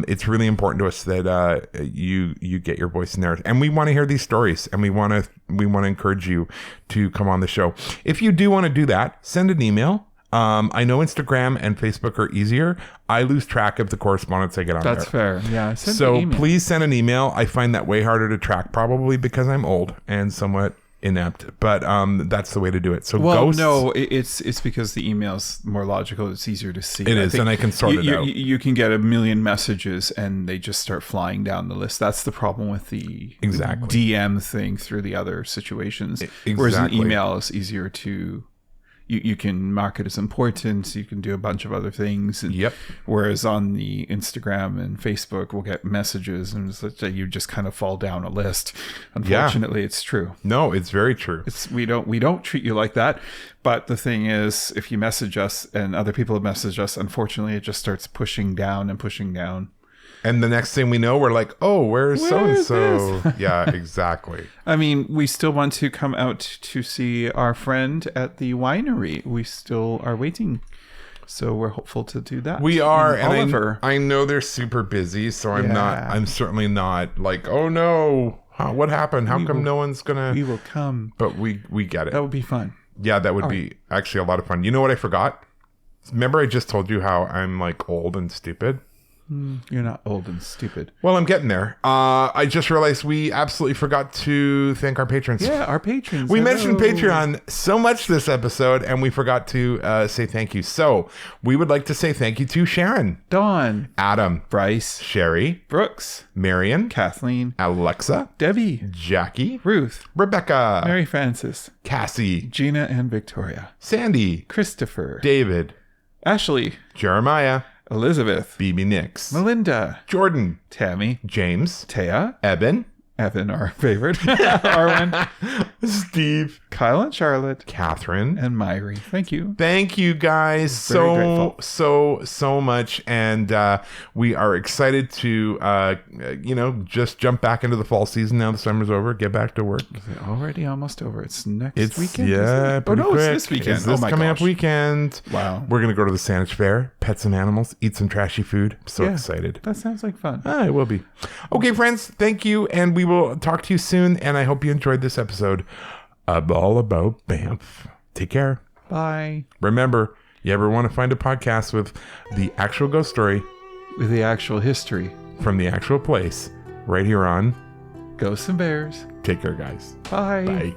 It's really important to us that you get your voice in there. And we want to hear these stories, and we want to encourage you to come on the show. If you do want to do that, send an email. I know Instagram and Facebook are easier. I lose track of the correspondence I get on there.
That's fair. Yeah.
So please send an email. I find that way harder to track, probably because I'm old and somewhat inept, but that's the way to do it. So
no, it's because the email's more logical. It's easier to see.
It is, and I can sort it out.
You can get a million messages and they just start flying down the list. That's the problem with the DM thing through the other situations. Whereas an email is easier to... You can mark it as important. You can do a bunch of other things. And whereas on the Instagram and Facebook, we'll get messages and you just kind of fall down a list. Unfortunately, it's true.
No, it's very true.
We don't treat you like that. But the thing is, if you message us and other people have messaged us, unfortunately, it just starts pushing down and pushing down.
And the next thing we know, we're like, oh, where's so-and-so? Yeah, exactly.
I mean, we still want to come out to see our friend at the winery. We still are waiting. So we're hopeful to do that.
We are. And Oliver. I know they're super busy. So I'm certainly not like, oh no, what happened? How come no one's going to...
We will come.
But we get it.
That would be fun.
Yeah, that would be actually a lot of fun. You know what I forgot? Remember I just told you how I'm like old and stupid?
You're not old and stupid.
Well, I'm getting there. I just realized we absolutely forgot to thank our patrons.
Yeah, our patrons.
We mentioned Patreon so much this episode, and we forgot to say thank you. So we would like to say thank you to Sharon,
Dawn,
Adam,
Bryce,
Sherry,
Brooks,
Marion,
Kathleen,
Alexa,
Debbie,
Jackie,
Ruth,
Rebecca,
Mary Frances,
Cassie,
Gina and Victoria,
Sandy,
Christopher,
David,
Ashley,
Jeremiah,
Elizabeth,
BB Nix,
Melinda,
Jordan,
Tammy,
James,
Taya,
Evan,
our favorite, Arwen,
Steve,
Kyle and Charlotte,
Catherine,
and Myri. Thank you.
Thank you guys so much. And we are excited to, just jump back into the fall season now the summer's over, get back to work.
Is it already almost over? It's next weekend?
Yeah,
quick.
It's
this weekend.
It's this coming up weekend.
Wow.
We're going to go to the Saanich Fair, pet some animals, eat some trashy food. I'm so excited.
That sounds like fun.
It will be. Okay, friends, thank you. And we will talk to you soon. And I hope you enjoyed this episode of All About Banff. Take care.
Bye.
Remember, you ever want to find a podcast with the actual ghost story,
with the actual history
from the actual place, right here on
Ghosts and Bears.
Take care, guys.
Bye.
Bye.